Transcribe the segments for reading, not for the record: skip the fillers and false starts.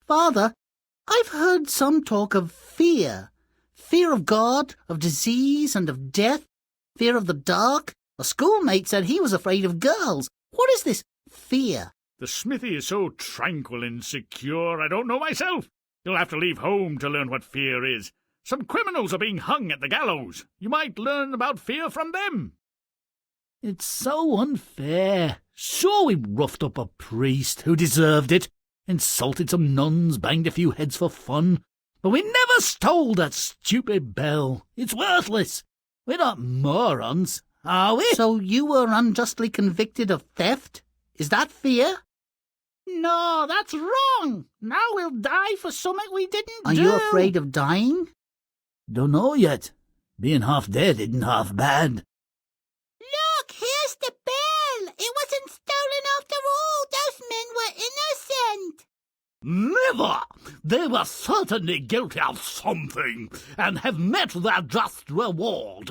Father, I've heard some talk of fear. Fear of God, of disease, and of death. Fear of the dark. A schoolmate said he was afraid of girls. What is this fear? The smithy is so tranquil and secure, I don't know myself. You'll have to leave home to learn what fear is. Some criminals are being hung at the gallows. You might learn about fear from them. It's so unfair. Sure, we roughed up a priest who deserved it, insulted some nuns, banged a few heads for fun, but we never stole that stupid bell. It's worthless. We're not morons, are we? So you were unjustly convicted of theft? Is that fear? No, that's wrong. Now we'll die for something we didn't do. Are you afraid of dying? Don't know yet. Being half dead isn't half bad. Look, here's the bell. It wasn't stolen after all. Those men were innocent. Never! They were certainly guilty of something, and have met their just reward.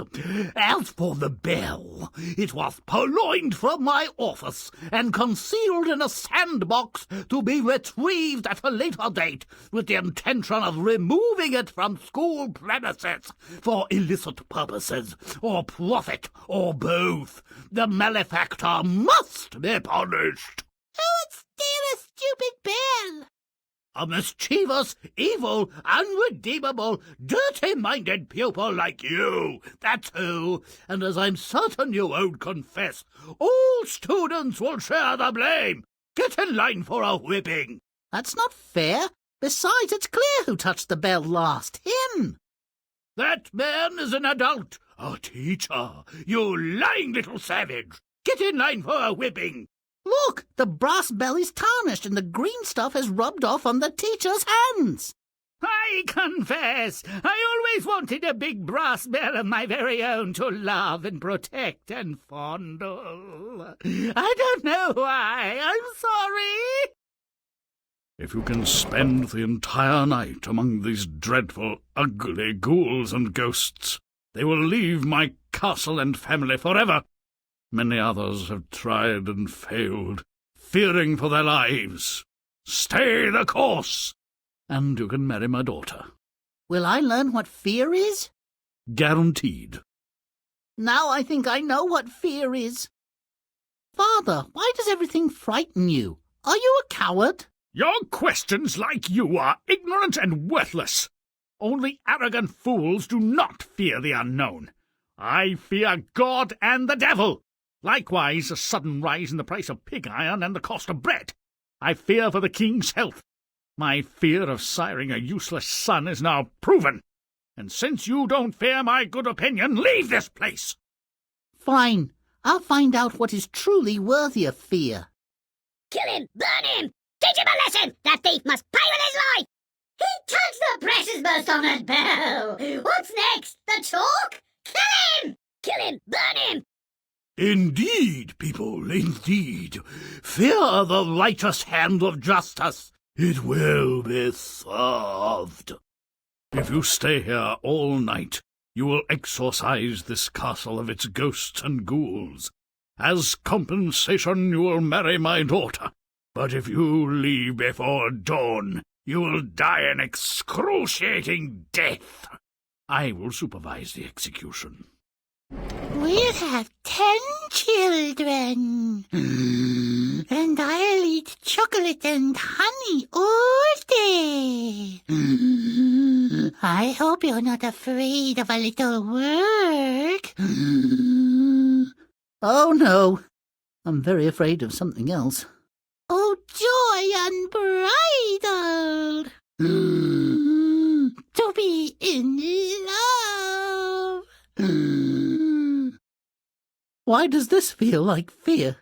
As for the bell, it was purloined from my office and concealed in a sandbox to be retrieved at a later date with the intention of removing it from school premises for illicit purposes, or profit, or both. The malefactor must be punished. Who would steal a stupid bell? A mischievous, evil, unredeemable, dirty-minded pupil like you, that's who. And as I'm certain you won't confess, all students will share the blame. Get in line for a whipping. That's not fair. Besides, it's clear who touched the bell last. Him. That man is an adult, a teacher. You lying little savage. Get in line for a whipping. Look, the brass bell is tarnished and the green stuff has rubbed off on the teacher's hands. I confess, I always wanted a big brass bell of my very own to love and protect and fondle. I don't know why. I'm sorry. If you can spend the entire night among these dreadful, ugly ghouls and ghosts, they will leave my castle and family forever. Many others have tried and failed, fearing for their lives. Stay the course, and you can marry my daughter. Will I learn what fear is? Guaranteed. Now I think I know what fear is. Father, why does everything frighten you? Are you a coward? Your questions, like you, are ignorant and worthless. Only arrogant fools do not fear the unknown. I fear God and the devil. Likewise, a sudden rise in the price of pig iron and the cost of bread. I fear for the king's health. My fear of siring a useless son is now proven. And since you don't fear my good opinion, leave this place. Fine. I'll find out what is truly worthy of fear. Kill him! Burn him! Teach him a lesson! That thief must pay with his life! He touched the precious most honoured bell! What's next? The chalk? Kill him! Kill him! Burn him! Indeed, people, indeed. Fear the righteous hand of justice. It will be served. If you stay here all night, you will exorcise this castle of its ghosts and ghouls. As compensation, you will marry my daughter. But if you leave before dawn, you will die an excruciating death. I will supervise the execution. We'll have 10 children. And I'll eat chocolate and honey all day. I hope you're not afraid of a little work. Oh, no. I'm very afraid of something else. Oh, joy unbridled. To be in love. Why does this feel like fear?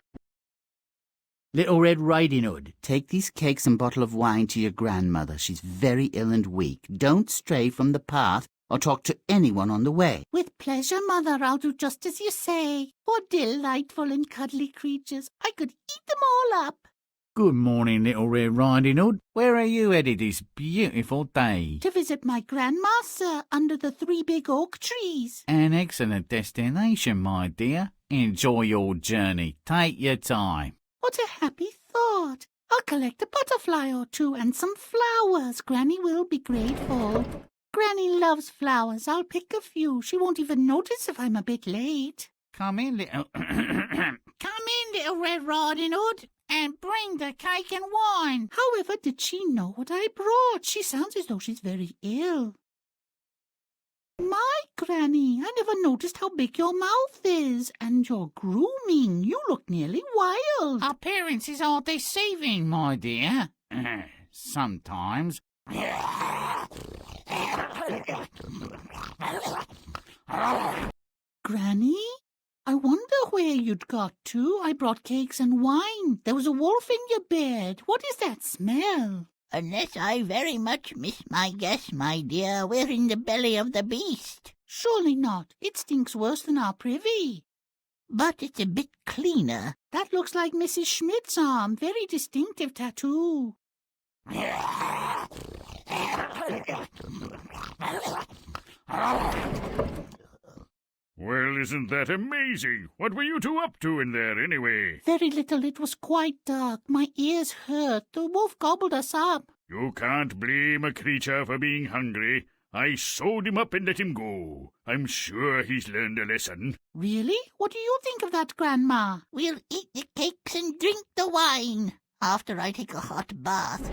Little Red Riding Hood, take these cakes and bottle of wine to your grandmother. She's very ill and weak. Don't stray from the path or talk to anyone on the way. With pleasure, Mother, I'll do just as you say. What delightful and cuddly creatures. I could eat them all up. Good morning, Little Red Riding Hood. Where are you headed this beautiful day? To visit my grandma, sir, under the 3 big oak trees. An excellent destination, my dear. Enjoy your journey. Take your time. What a happy thought. I'll collect a butterfly or two and some flowers. Granny will be grateful. Granny loves flowers. I'll pick a few. She won't even notice if I'm a bit late. Come in, little... Come in, little Red Riding Hood, and bring the cake and wine. However, did she know what I brought? She sounds as though she's very ill. My Granny, I never noticed how big your mouth is, and you're grooming. You look nearly wild. Appearances are deceiving, my dear. Sometimes. Granny, I wonder where you'd got to. I brought cakes and wine. There was a wolf in your bed. What is that smell? Unless I very much miss my guess, my dear, we're in the belly of the beast. Surely not. It stinks worse than our privy. But it's a bit cleaner. That looks like Mrs. Schmidt's arm. Very distinctive tattoo. Well, isn't that amazing? What were you two up to in there, anyway? Very little. It was quite dark. My ears hurt. The wolf gobbled us up. You can't blame a creature for being hungry. I sewed him up and let him go. I'm sure he's learned a lesson. Really? What do you think of that, Grandma? We'll eat the cakes and drink the wine after I take a hot bath.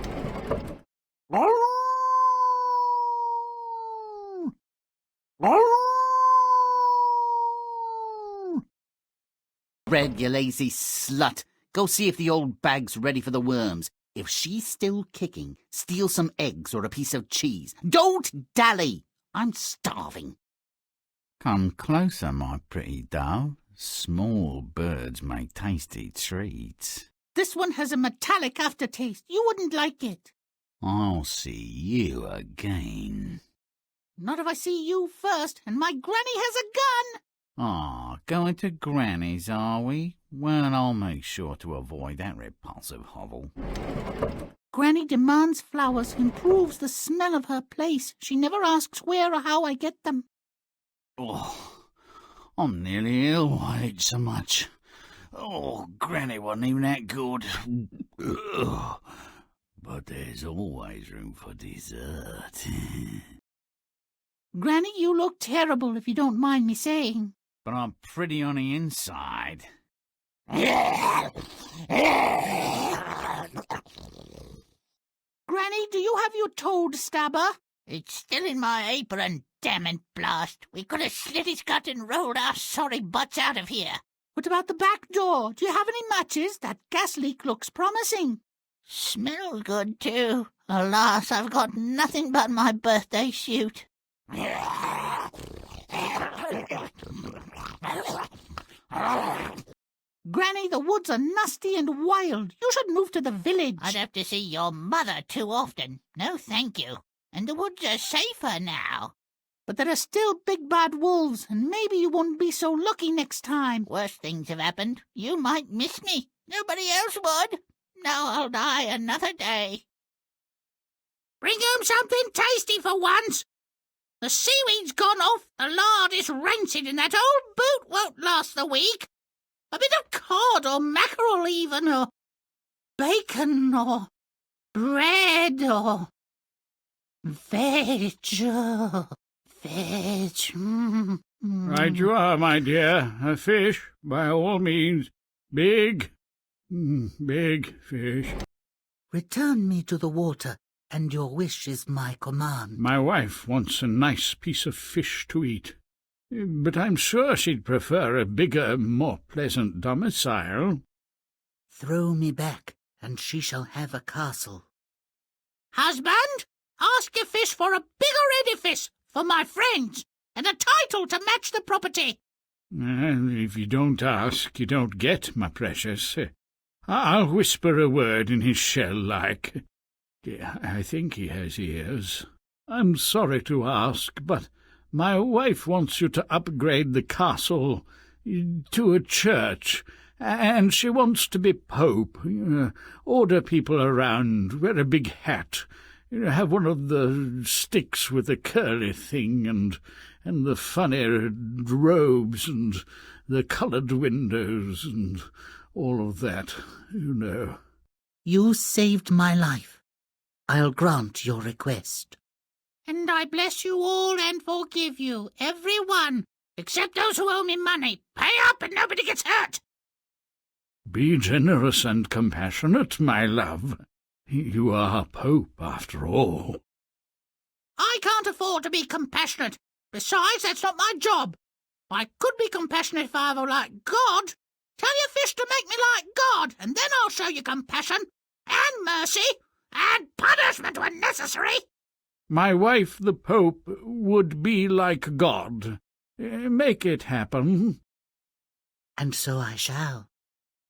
Red, you lazy slut. Go see if the old bag's ready for the worms. If she's still kicking, steal some eggs or a piece of cheese. Don't dally! I'm starving. Come closer, my pretty dove. Small birds make tasty treats. This one has a metallic aftertaste. You wouldn't like it. I'll see you again. Not if I see you first, and my granny has a gun. Going to Granny's, are we? Well, I'll make sure to avoid that repulsive hovel. Granny demands flowers, improves the smell of her place. She never asks where or how I get them. Oh, I'm nearly ill. I ate so much. Oh, Granny wasn't even that good. Ugh. But there's always room for dessert. Granny, you look terrible, if you don't mind me saying. But I'm pretty on the inside. Granny, do you have your toad stabber? It's still in my apron, damn and blast. We could have slit his gut and rolled our sorry butts out of here. What about the back door? Do you have any matches? That gas leak looks promising. Smells good, too. Alas, I've got nothing but my birthday suit. Granny, the woods are nasty and wild. You should move to the village. I'd have to see your mother too often. No, thank you. And the woods are safer now. But there are still big bad wolves, and maybe you won't be so lucky next time. Worse things have happened. You might miss me. Nobody else would. Now I'll die another day. Bring home something tasty for once. The seaweed's gone off, the lard is rancid, and that old boot won't last the week. A bit of cod or mackerel even, or bacon, or bread, or veg. Right you are, my dear. A fish, by all means. Big fish. Return me to the water, and your wish is my command. My wife wants a nice piece of fish to eat, but I'm sure she'd prefer a bigger, more pleasant domicile. Throw me back, and she shall have a castle. Husband, ask your fish for a bigger edifice for my friends, and a title to match the property. If you don't ask, you don't get, my precious. I'll whisper a word in his shell like... I think he has ears. I'm sorry to ask, but my wife wants you to upgrade the castle to a church, and she wants to be pope, order people around, wear a big hat, have one of the sticks with the curly thing, and the funny robes, and the coloured windows, and all of that, you know. You saved my life. I'll grant your request. And I bless you all and forgive you, every one, except those who owe me money. Pay up and nobody gets hurt. Be generous and compassionate, my love. You are Pope, after all. I can't afford to be compassionate. Besides, that's not my job. I could be compassionate if I were like God. Tell your fish to make me like God, and then I'll show you compassion, and mercy, and punishment when necessary. My wife, the Pope, would be like God. Make it happen. And so I shall.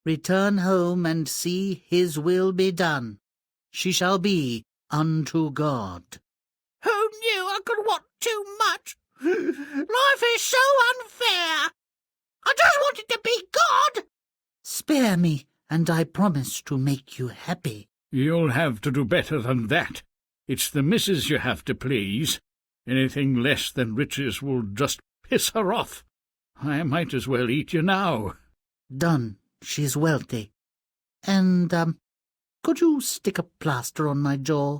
Return home and see his will be done. She shall be unto God. Who knew I could want too much? Life is so unfair. I just wanted to be God. Spare me, and I promise to make you happy. You'll have to do better than that. It's the missus you have to please. Anything less than riches will just piss her off. I might as well eat you now. Done. She's wealthy. And, could you stick a plaster on my jaw?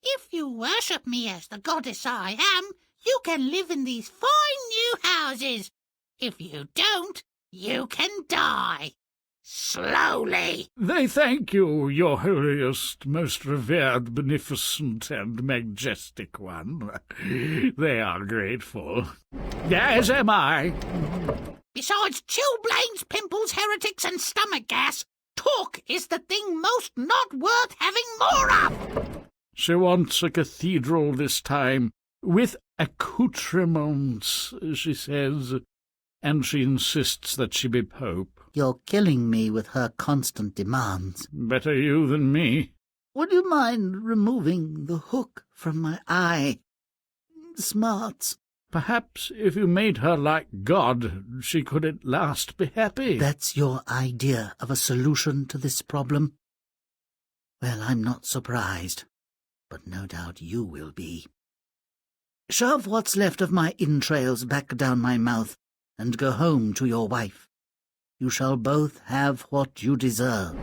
If you worship me as the goddess I am, you can live in these fine new houses. If you don't, you can die. Slowly. They thank you, your holiest, most revered, beneficent, and majestic one. They are grateful. As am I. Besides chilblains, pimples, heretics, and stomach gas, talk is the thing most not worth having more of. She wants a cathedral this time, with accoutrements, she says, and she insists that she be Pope. You're killing me with her constant demands. Better you than me. Would you mind removing the hook from my eye? Smarts. Perhaps if you made her like God, she could at last be happy. That's your idea of a solution to this problem? Well, I'm not surprised, but no doubt you will be. Shove what's left of my entrails back down my mouth and go home to your wife. You shall both have what you deserve.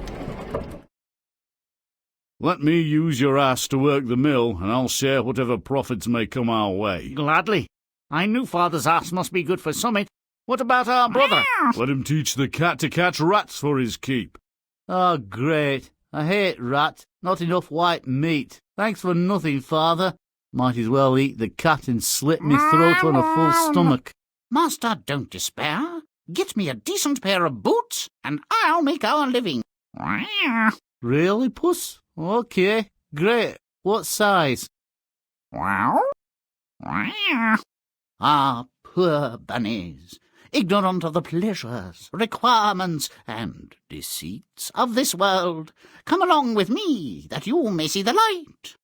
Let me use your ass to work the mill, and I'll share whatever profits may come our way. Gladly. I knew Father's ass must be good for summit. What about our brother? Let him teach the cat to catch rats for his keep. Oh, great. I hate rat. Not enough white meat. Thanks for nothing, Father. Might as well eat the cat and slit me throat on a full stomach. Master, don't despair. Get me a decent pair of boots, and I'll make our living. Really, Puss? Okay, great. What size? Ah, poor bunnies, ignorant of the pleasures, requirements, and deceits of this world. Come along with me, that you may see the light.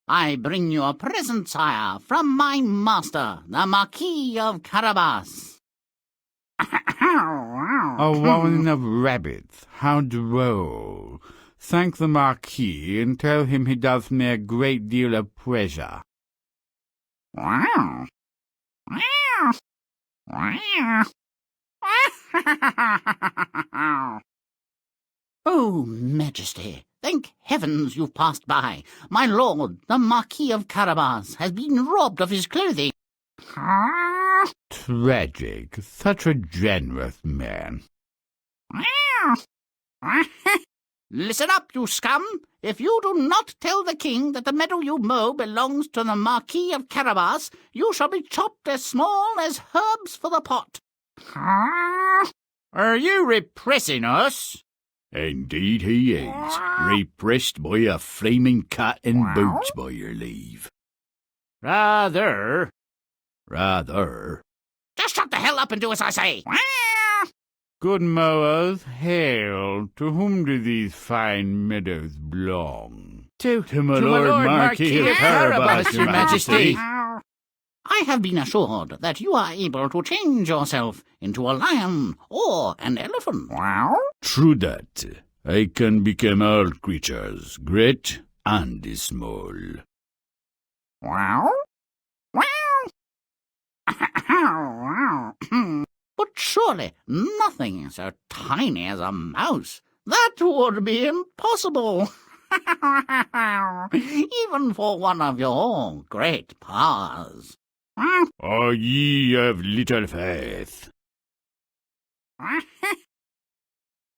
I bring you a present, sire, from my master, the Marquis of Carabas. A warren of rabbits, how droll. Thank the Marquis and tell him he does me a great deal of pleasure. Oh, Majesty, thank heavens you've passed by. My lord, the Marquis of Carabas, has been robbed of his clothing. Tragic, such a generous man. Listen up, you scum! If you do not tell the king that the meadow you mow belongs to the Marquis of Carabas, you shall be chopped as small as herbs for the pot. Are you repressing us? Indeed he is, repressed by a flaming cat in boots, by your leave. Rather. Just shut the hell up and do as I say. Good mowers, hail. To whom do these fine meadows belong? To my Lord Marquis of Carabas, your Majesty. I have been assured that you are able to change yourself into a lion or an elephant. True that. I can become all creatures, great and small. But surely nothing so tiny as a mouse. That would be impossible. Even for one of your great powers. Are ye of little faith?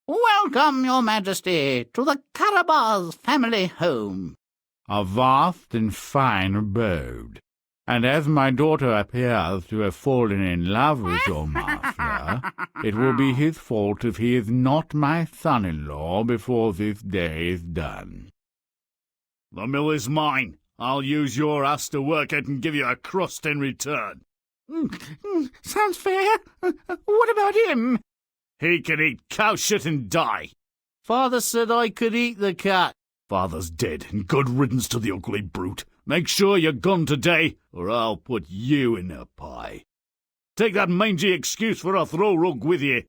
Welcome, your majesty, to the Carabas family home. A vast and fine abode. And as my daughter appears to have fallen in love with your master, it will be his fault if he is not my son-in-law before this day is done. The mill is mine. I'll use your ass to work it and give you a crust in return. Sounds fair. What about him? He can eat cow shit and die. Father said I could eat the cat. Father's dead, and good riddance to the ugly brute. Make sure you're gone today, or I'll put you in a pie. Take that mangy excuse for a throw rug with you.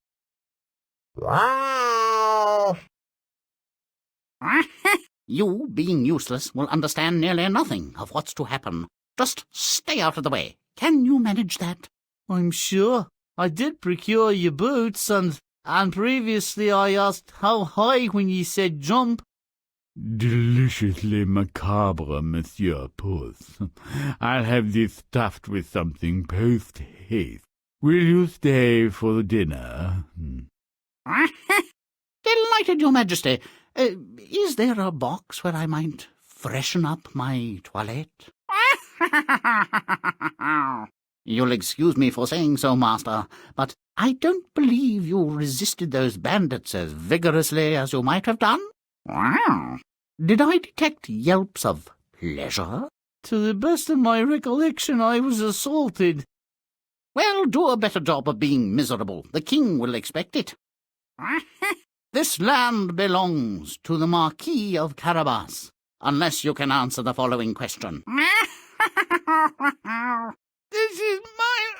You, being useless, will understand nearly nothing of what's to happen. Just stay out of the way. Can you manage that? I'm sure. I did procure your boots, and previously I asked how high when ye said jump. Deliciously macabre, Monsieur Puss. I'll have this stuffed with something post-haste. Will you stay for dinner? Delighted, your majesty. Is there a box where I might freshen up my toilette? You'll excuse me for saying so, master, but I don't believe you resisted those bandits as vigorously as you might have done. Did I detect yelps of pleasure? To the best of my recollection, I was assaulted. Well, do a better job of being miserable. The king will expect it. This land belongs to the Marquis of Carabas, unless you can answer the following question. This is my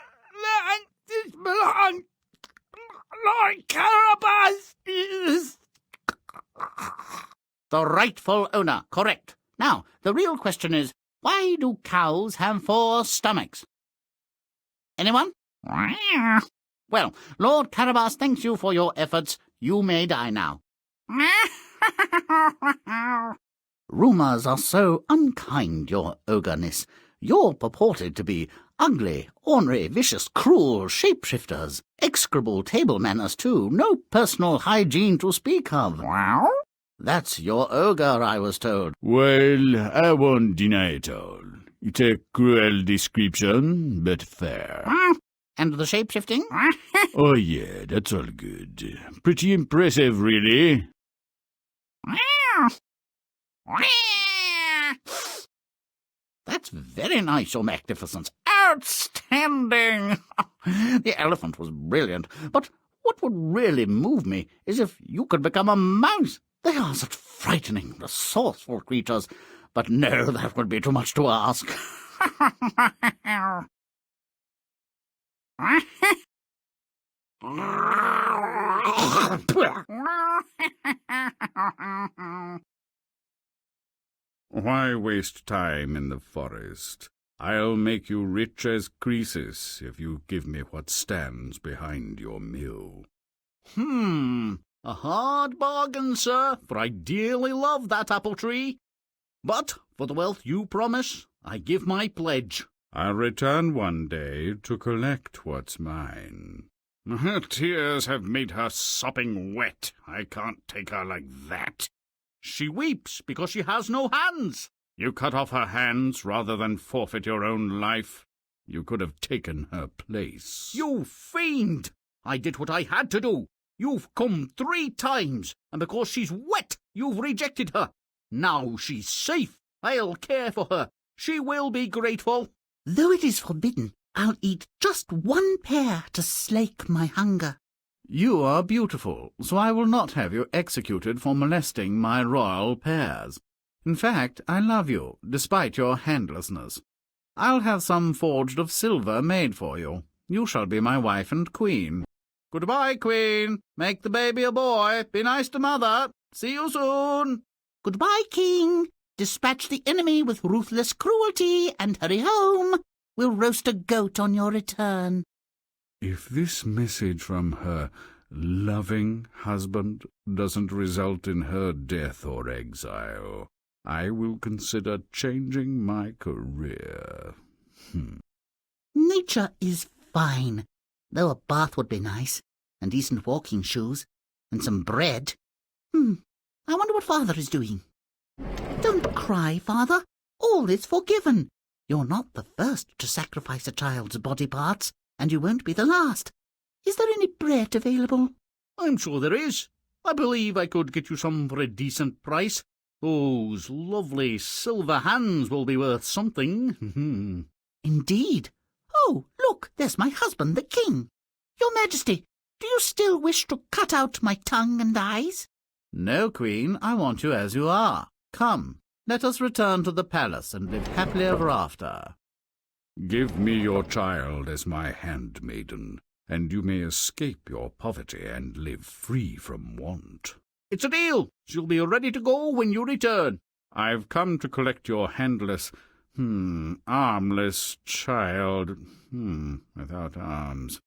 land. This belongs. Lord Carabas is The rightful owner, correct. Now, the real question is, why do cows have 4 stomachs? Anyone? Well, Lord Carabas thanks you for your efforts. You may die now. Rumours are so unkind, your ogreness. You're purported to be ugly, ornery, vicious, cruel shapeshifters. Execrable table manners, too. No personal hygiene to speak of. That's your ogre, I was told. Well, I won't deny it all. It's a cruel description, but fair. And the shape-shifting? Oh, yeah, that's all good. Pretty impressive, really. That's very nice, your magnificence. Outstanding! The elephant was brilliant, but what would really move me is if you could become a mouse. They are such frightening, resourceful creatures. But no, that would be too much to ask. Why waste time in the forest? I'll make you rich as Croesus if you give me what stands behind your mill. A hard bargain, sir, for I dearly love that apple tree. But for the wealth you promise, I give my pledge. I'll return one day to collect what's mine. Her tears have made her sopping wet. I can't take her like that. She weeps because she has no hands. You cut off her hands rather than forfeit your own life. You could have taken her place. You fiend! I did what I had to do. You've come 3 times, and because she's wet, you've rejected her. Now she's safe. I'll care for her. She will be grateful. Though it is forbidden, I'll eat just 1 pear to slake my hunger. You are beautiful, so I will not have you executed for molesting my royal pears. In fact, I love you, despite your handlessness. I'll have some forged of silver made for you. You shall be my wife and queen. Goodbye, queen. Make the baby a boy. Be nice to mother. See you soon. Goodbye, king. Dispatch the enemy with ruthless cruelty and hurry home. We'll roast a goat on your return. If this message from her loving husband doesn't result in her death or exile, I will consider changing my career. Nature is fine, though a bath would be nice, and decent walking shoes, and some bread. I wonder what Father is doing. Don't cry, Father. All is forgiven. You're not the first to sacrifice a child's body parts, and you won't be the last. Is there any bread available? I'm sure there is. I believe I could get you some for a decent price. Those lovely silver hands will be worth something. Indeed. Oh, look, there's my husband, the king. Your Majesty, do you still wish to cut out my tongue and eyes? No, Queen, I want you as you are. Come, let us return to the palace and live happily ever after. Give me your child as my handmaiden, and you may escape your poverty and live free from want. It's a deal. She'll be ready to go when you return. I've come to collect your handless, armless child, without arms.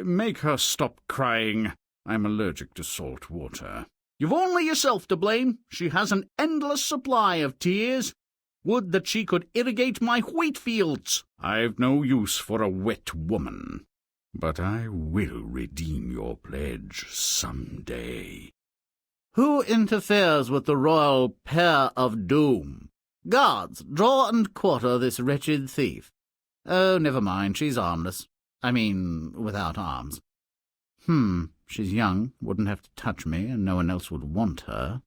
Make her stop crying. I'm allergic to salt water. You've only yourself to blame. She has an endless supply of tears. Would that she could irrigate my wheat fields. I've no use for a wet woman, but I will redeem your pledge some day. Who interferes with the royal pair of doom? Guards, draw and quarter this wretched thief. Oh, never mind, she's armless. I mean, without arms. She's young, wouldn't have to touch me, and no one else would want her.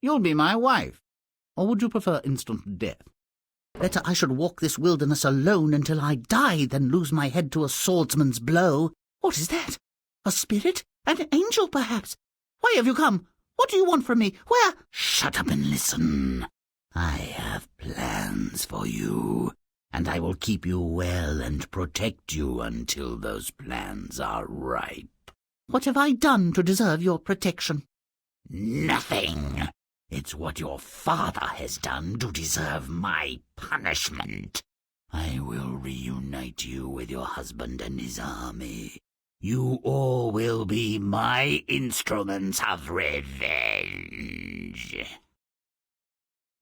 You'll be my wife. Or would you prefer instant death? Better I should walk this wilderness alone until I die than lose my head to a swordsman's blow. What is that? A spirit? An angel, perhaps? Why have you come? What do you want from me? Where? Shut up and listen. I have plans for you, and I will keep you well and protect you until those plans are ripe. What have I done to deserve your protection? Nothing. It's what your father has done to deserve my punishment. I will reunite you with your husband and his army. You all will be my instruments of revenge.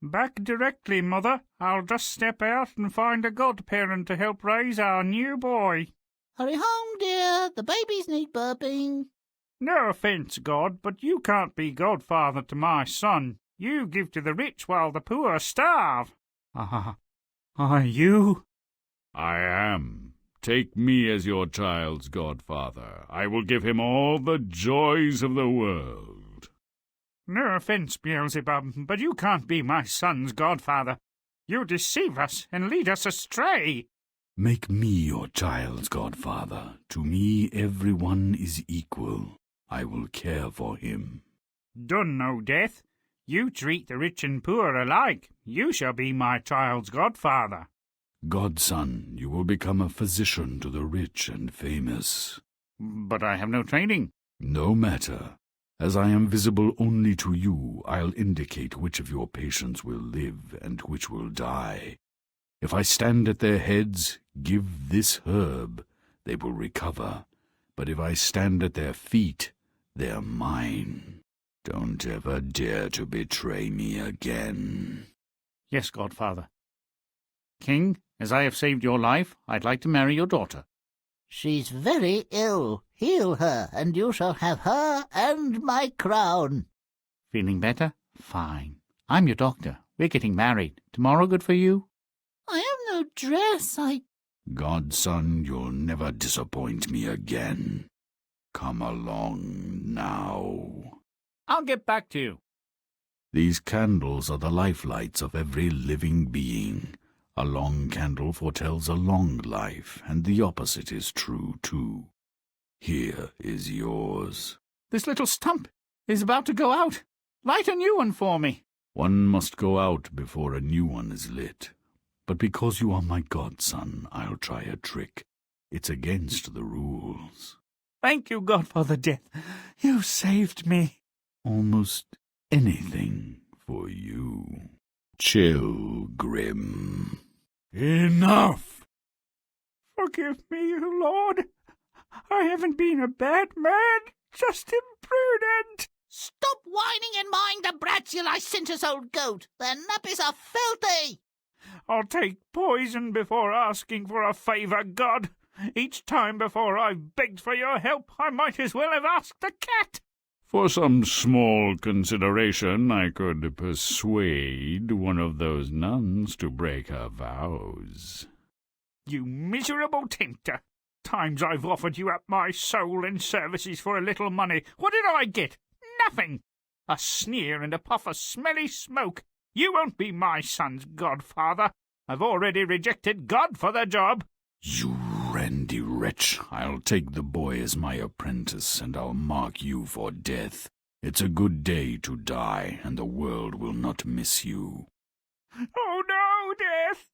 Back directly, Mother. I'll just step out and find a godparent to help raise our new boy. Hurry home, dear. The babies need burping. No offence, God, but you can't be godfather to my son. You give to the rich while the poor starve. Are you? I am. Take me as your child's godfather. I will give him all the joys of the world. No offence, Beelzebub, but you can't be my son's godfather. You deceive us and lead us astray. Make me your child's godfather. To me everyone is equal. I will care for him. Done no death. You treat the rich and poor alike. You shall be my child's godfather. Godson, you will become a physician to the rich and famous. But I have no training. No matter. As I am visible only to you, I'll indicate which of your patients will live and which will die. If I stand at their heads, give this herb, they will recover. But if I stand at their feet, they're mine. Don't ever dare to betray me again. Yes, Godfather. King, as I have saved your life, I'd like to marry your daughter. She's very ill. Heal her, and you shall have her and my crown. Feeling better? Fine. I'm your doctor. We're getting married. Tomorrow good for you? I have no dress. Godson, you'll never disappoint me again. Come along now. I'll get back to you. These candles are the lifelights of every living being. A long candle foretells a long life, and the opposite is true, too. Here is yours. This little stump is about to go out. Light a new one for me. One must go out before a new one is lit. But because you are my godson, I'll try a trick. It's against the rules. Thank you, Godfather Death. You saved me. Almost anything for you. Chill, Grimm. Enough! Forgive me, Lord. I haven't been a bad man, just imprudent. Stop whining and mind the brats, you licentious old goat. Their nappies are filthy. I'll take poison before asking for a favour, God. Each time before I've begged for your help, I might as well have asked a cat. For some small consideration, I could persuade one of those nuns to break her vows. You miserable tempter. Times I've offered you up my soul and services for a little money. What did I get? Nothing. A sneer and a puff of smelly smoke. You won't be my son's godfather. I've already rejected God for the job. You randy wretch, I'll take the boy as my apprentice, and I'll mark you for death. It's a good day to die, and the world will not miss you. Oh no, Death!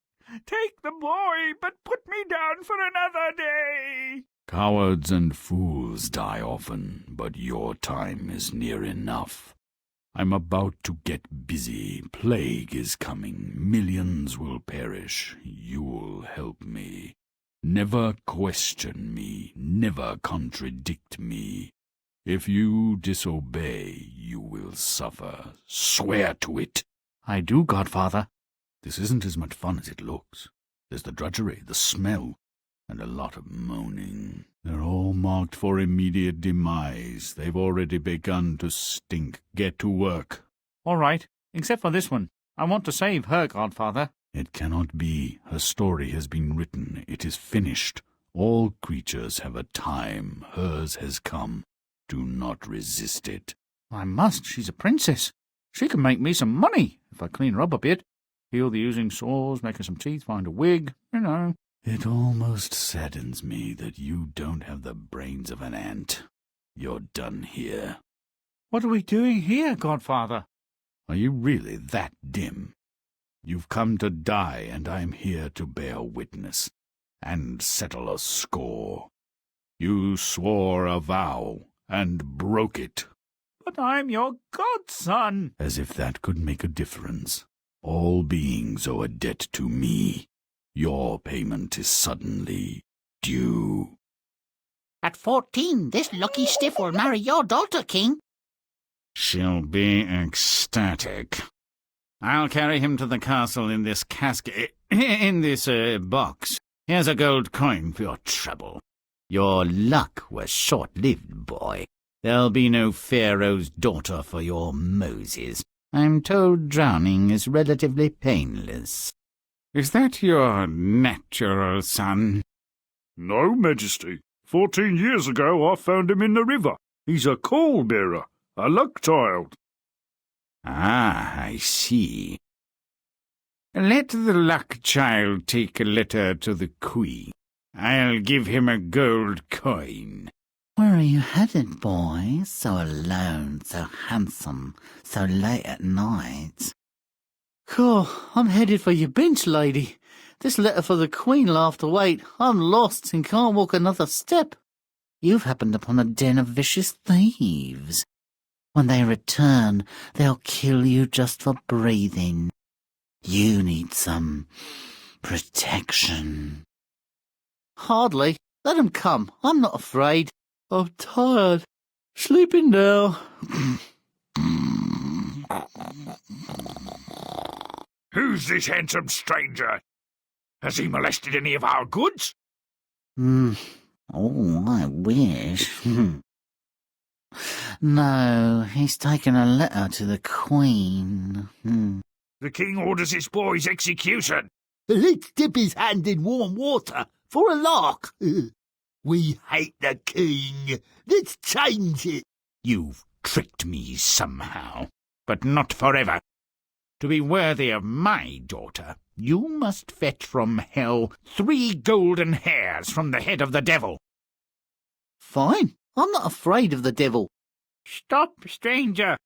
Take the boy, but put me down for another day. Cowards and fools die often, but your time is near enough. I'm about to get busy. Plague is coming. Millions will perish. You'll help me. Never question me. Never contradict me. If you disobey, you will suffer. Swear to it. I do, Godfather. This isn't as much fun as it looks. There's the drudgery, the smell, and a lot of moaning. They're all marked for immediate demise. They've already begun to stink. Get to work. All right, except for this one. I want to save her, Godfather. It cannot be. Her story has been written. It is finished. All creatures have a time. Hers has come. Do not resist it. I must. She's a princess. She can make me some money if I clean her up a bit. Heal the oozing sores, make her some teeth, find a wig, you know. It almost saddens me that you don't have the brains of an ant. You're done here. What are we doing here, Godfather? Are you really that dim? You've come to die, and I'm here to bear witness and settle a score. You swore a vow and broke it. But I'm your godson. As if that could make a difference. All beings owe a debt to me. Your payment is suddenly due. At 14, this lucky stiff will marry your daughter, King. She'll be ecstatic. I'll carry him to the castle in this casket, in this box. Here's a gold coin for your trouble. Your luck was short-lived, boy. There'll be no Pharaoh's daughter for your Moses. I'm told drowning is relatively painless. Is that your natural son? No, Majesty. 14 years ago I found him in the river. He's a coal-bearer, a luck child. Ah, I see. Let the luck child take a letter to the Queen. I'll give him a gold coin. Where are you headed, boy? So alone, so handsome, so late at night. Cool, I'm headed for your bench, lady. This letter for the Queen'll have to wait. I'm lost and can't walk another step. You've happened upon a den of vicious thieves. When they return, they'll kill you just for breathing. You need some protection. Hardly. Let 'em come. I'm not afraid. I'm tired. Sleeping now. Who's this handsome stranger? Has he molested any of our goods? Oh, I wish. No, he's taken a letter to the Queen. The king orders his boy's execution. Let's dip his hand in warm water for a lark. We hate the king. Let's change it. You've tricked me somehow, but not forever. To be worthy of my daughter, you must fetch from hell 3 golden hairs from the head of the devil. Fine. I'm not afraid of the devil. Stop, stranger.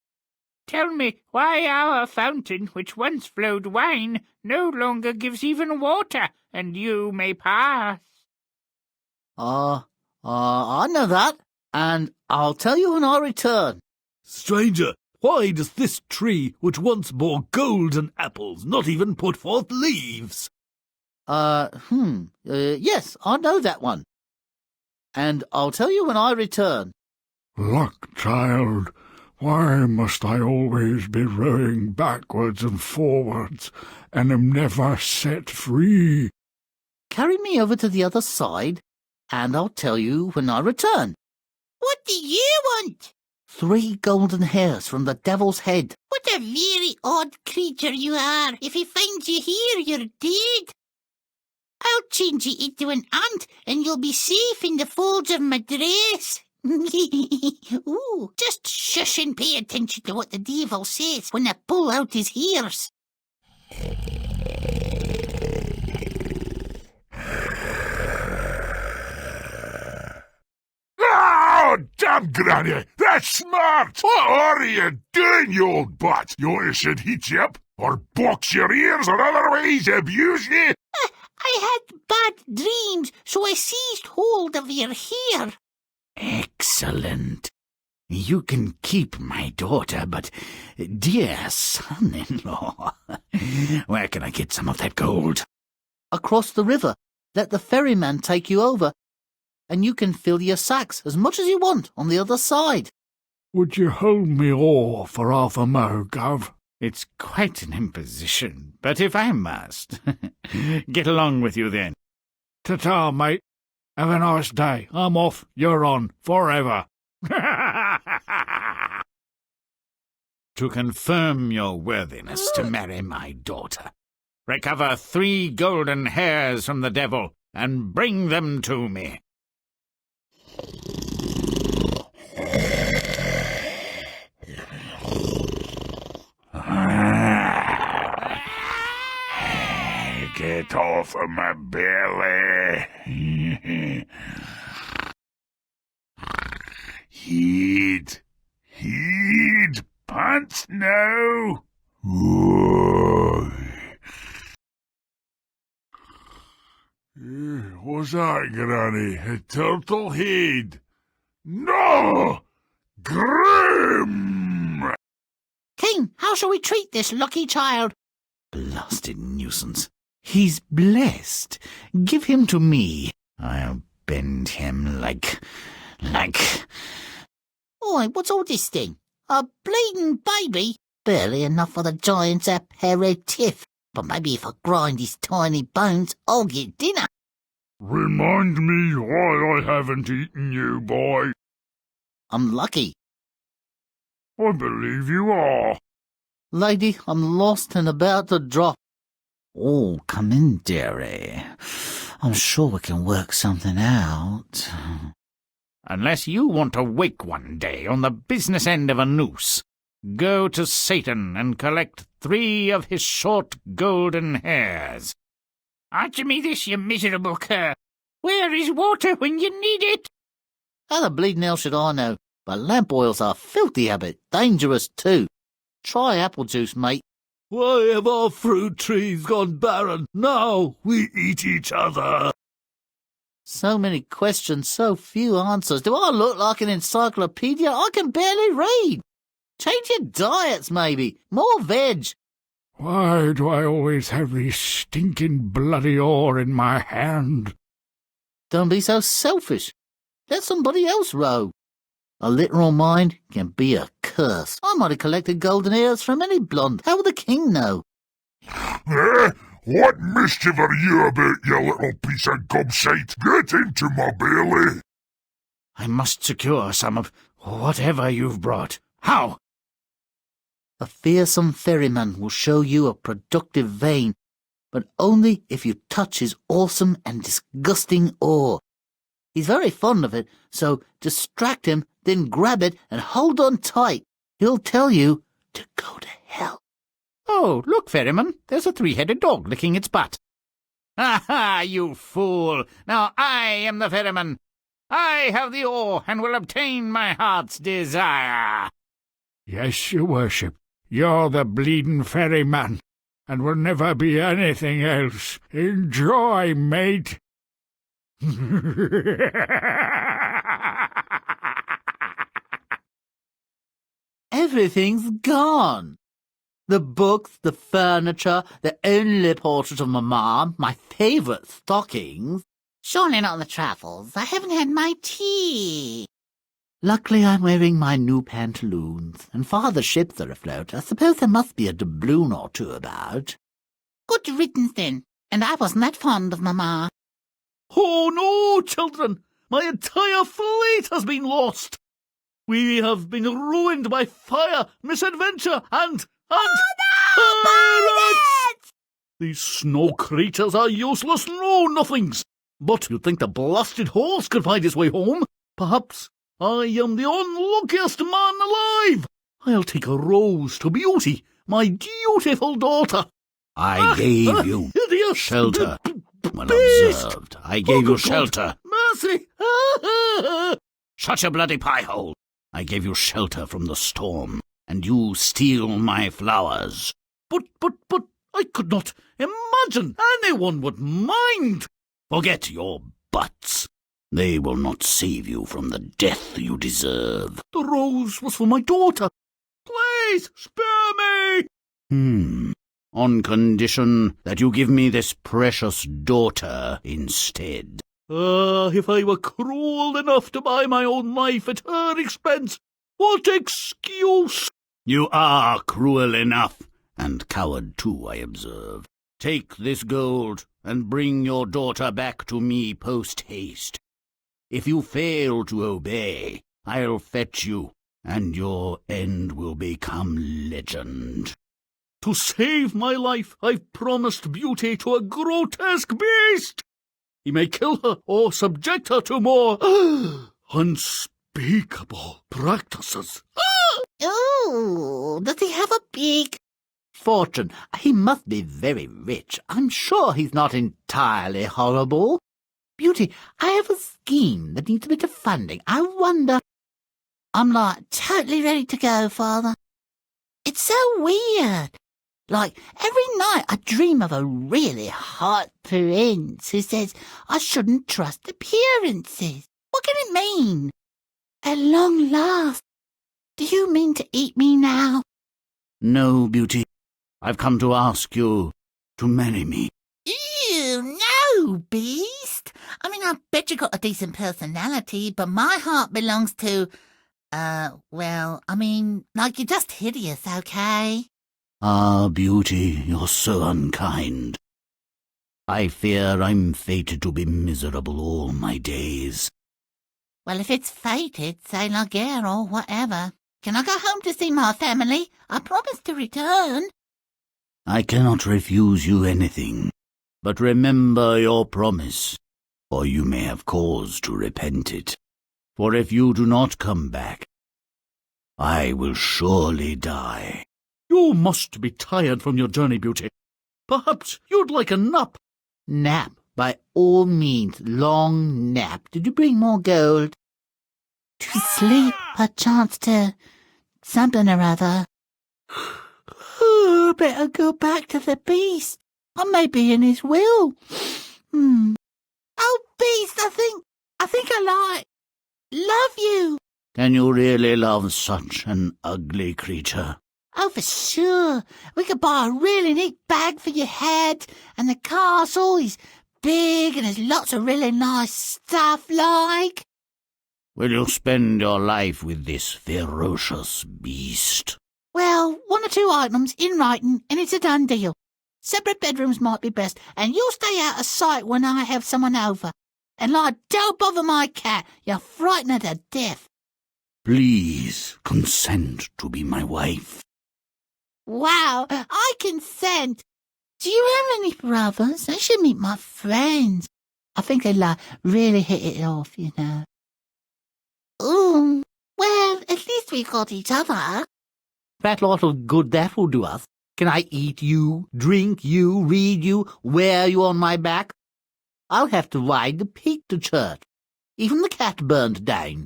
Tell me why our fountain, which once flowed wine, no longer gives even water, and you may pass. I know that, and I'll tell you when I return. Stranger, why does this tree, which once bore golden apples, not even put forth leaves? Yes, I know that one. and I'll tell you when I return. Luck, child, why must I always be rowing backwards and forwards, and am never set free? Carry me over to the other side, and I'll tell you when I return. What do you want? 3 golden hairs from the devil's head. What a very odd creature you are. If he finds you here, you're dead. I'll change you into an ant, and you'll be safe in the folds of my dress. Ooh, just shush and pay attention to what the devil says when I pull out his hairs. Oh, damn, Granny! That's smart! What are you doing, you old butt? You want I should heat you up, or box your ears, or otherwise abuse you? I had bad dreams, so I seized hold of your hair. Excellent. You can keep my daughter, but dear son-in-law, where can I get some of that gold? Across the river. Let the ferryman take you over, and you can fill your sacks as much as you want on the other side. Would you hold me oar for half a mo, Gov? It's quite an imposition, but if I must, get along with you then. Ta-ta, mate. Have a nice day. I'm off. You're on. Forever. To confirm your worthiness to marry my daughter, recover 3 golden hairs from the devil and bring them to me. Get off of my belly. Heed, pants now. What's that, Granny? A turtle head? No! Grimm! King, how shall we treat this lucky child? Blasted nuisance. He's blessed. Give him to me. I'll bend him like... Oi, what's all this thing? A bleeding baby? Barely enough for the giant's aperitif. But maybe if I grind his tiny bones, I'll get dinner. Remind me why I haven't eaten you, boy. I'm lucky. I believe you are. Lady, I'm lost and about to drop. Oh, come in, dearie. I'm sure we can work something out. Unless you want to wake one day on the business end of a noose, go to Satan and collect 3 of his short golden hairs. Answer me this, you miserable cur. Where is water when you need it? How the bleeding hell should I know? But lamp oil's a filthy habit, dangerous too. Try apple juice, mate. Why have our fruit trees gone barren? Now we eat each other. So many questions, so few answers. Do I look like an encyclopedia? I can barely read. Change your diets, maybe. More veg. Why do I always have this stinking bloody oar in my hand? Don't be so selfish. Let somebody else row. A literal mind can be a curse. I might have collected golden hairs from any blonde. How would the king know? What mischief are you about, you little piece of gobshite? Get into my belly. I must secure some of whatever you've brought. How? A fearsome ferryman will show you a productive vein, but only if you touch his awesome and disgusting oar. He's very fond of it, so distract him, then grab it and hold on tight. He'll tell you to go to hell. Oh, look, ferryman, there's a 3-headed dog licking its butt. Ha, you fool! Now I am the ferryman. I have the oar and will obtain my heart's desire. Yes, your worship. You're the bleeding ferryman, and will never be anything else. Enjoy, mate. Everything's gone. The books, the furniture, the only portrait of my mom, my favourite stockings. Surely not the truffles. I haven't had my tea. Luckily I'm wearing my new pantaloons, and Father's ships are afloat. I suppose there must be a doubloon or two about. Good riddance, then. And I wasn't that fond of Mamma. Oh no, children! My entire fleet has been lost! We have been ruined by fire, misadventure, and pirates! These snow creatures are useless know-nothings. But you'd think the blasted horse could find his way home. Perhaps I am the unluckiest man alive. I'll take a rose to Beauty, my dutiful daughter. I gave you shelter. Well observed. I gave you shelter. Mercy! Shut your bloody pie-hole. I gave you shelter from the storm, and you steal my flowers. But, I could not imagine anyone would mind. Forget your buts. They will not save you from the death you deserve. The rose was for my daughter. Please, spare me! On condition that you give me this precious daughter instead. If I were cruel enough to buy my own life at her expense, what excuse? You are cruel enough, and coward too, I observe. Take this gold, and bring your daughter back to me post-haste. If you fail to obey, I'll fetch you, and your end will become legend. To save my life, I've promised Beauty to a grotesque beast. He may kill her or subject her to more unspeakable practices. Oh, does he have a big Fortune. He must be very rich. I'm sure he's not entirely horrible. Beauty, I have a scheme that needs a bit of funding. I wonder... I'm totally ready to go, Father. It's so weird. Every night I dream of a really hot prince who says I shouldn't trust appearances. What can it mean? At long last, do you mean to eat me now? No, Beauty. I've come to ask you to marry me. Ew, no, beast. I bet you got a decent personality, but my heart belongs to, you're just hideous, okay? Ah, Beauty, you're so unkind. I fear I'm fated to be miserable all my days. Well, if it's fated, say la guerre or whatever. Can I go home to see my family? I promise to return. I cannot refuse you anything, but remember your promise, or you may have cause to repent it. For if you do not come back, I will surely die. You must be tired from your journey, Beauty. Perhaps you'd like a nap. Nap, by all means, long nap. Did you bring more gold? To sleep, perchance to something or other. Better go back to the beast. I may be in his will. Oh, beast, I think I love you. Can you really love such an ugly creature? Oh, for sure. We could buy a really neat bag for your head, and the castle is big and there's lots of really nice stuff like. Will you spend your life with this ferocious beast? Well, 1 or 2 items in writing, and it's a done deal. Separate bedrooms might be best, and you'll stay out of sight when I have someone over. And don't bother my cat. You'll frighten her to death. Please consent to be my wife. Wow, I consent. Do you have any brothers? I should meet my friends. I think they'll really hit it off, you know. Ooh, well, at least we got each other. That lot of good that will do us. Can I eat you, drink you, read you, wear you on my back? I'll have to ride the pig to church. Even the cat burned down.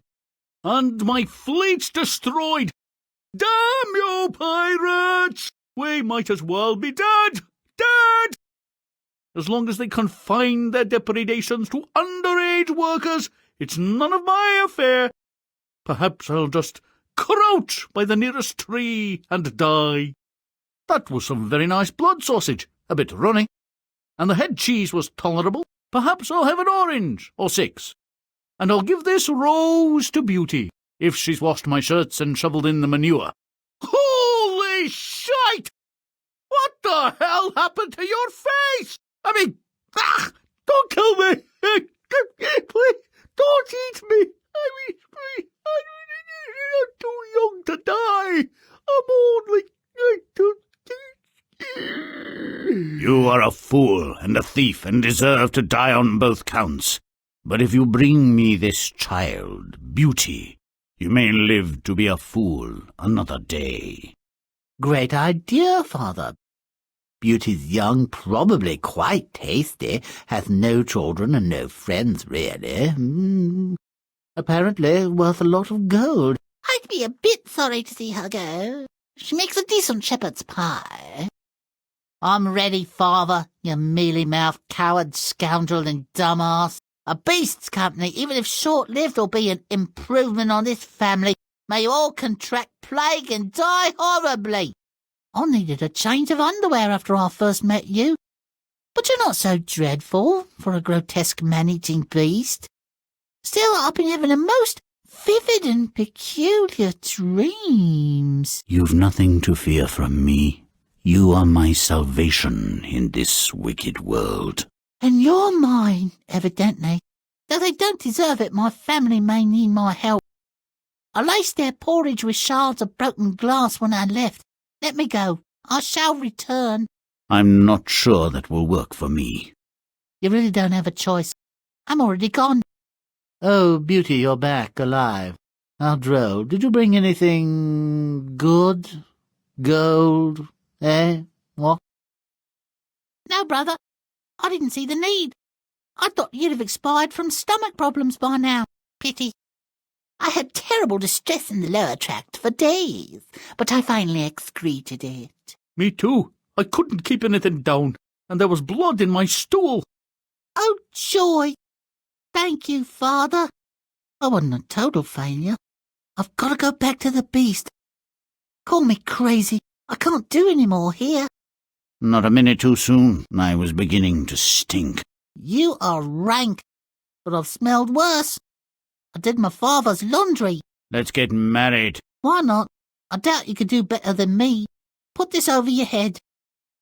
And my fleet's destroyed. Damn you, pirates! We might as well be dead! Dead! As long as they confine their depredations to underage workers, it's none of my affair. Perhaps I'll just crouch by the nearest tree and die. That was some very nice blood sausage, a bit runny, and the head cheese was tolerable. Perhaps I'll have an orange, or 6. And I'll give this rose to Beauty, if she's washed my shirts and shoveled in the manure. Holy shite! What the hell happened to your face? I mean, don't kill me! Please, don't eat me! I'm too young to die. You are a fool and a thief and deserve to die on both counts. But if you bring me this child, Beauty, you may live to be a fool another day. Great idea, Father. Beauty's young, probably quite tasty, has no children and no friends, really. Apparently worth a lot of gold. I'd be a bit sorry to see her go. She makes a decent shepherd's pie. I'm ready, Father, you mealy-mouthed coward, scoundrel and dumbass. A beast's company, even if short-lived, will be an improvement on this family. May you all contract plague and die horribly. I needed a change of underwear after I first met you. But you're not so dreadful for a grotesque man-eating beast. Still, I've been having a most vivid and peculiar dreams. You've nothing to fear from me. You are my salvation in this wicked world. And you're mine, evidently. Though they don't deserve it, my family may need my help. I laced their porridge with shards of broken glass when I left. Let me go. I shall return. I'm not sure that will work for me. You really don't have a choice. I'm already gone. Oh, Beauty, you're back, alive. How droll. Did you bring anything good? Gold? Eh? What? No, brother. I didn't see the need. I thought you'd have expired from stomach problems by now. Pity. I had terrible distress in the lower tract for days, but I finally excreted it. Me too. I couldn't keep anything down, and there was blood in my stool. Oh, joy. Thank you, Father. I wasn't a total failure. I've got to go back to the beast. Call me crazy. I can't do any more here. Not a minute too soon. I was beginning to stink. You are rank, but I've smelled worse. I did my father's laundry. Let's get married. Why not? I doubt you could do better than me. Put this over your head.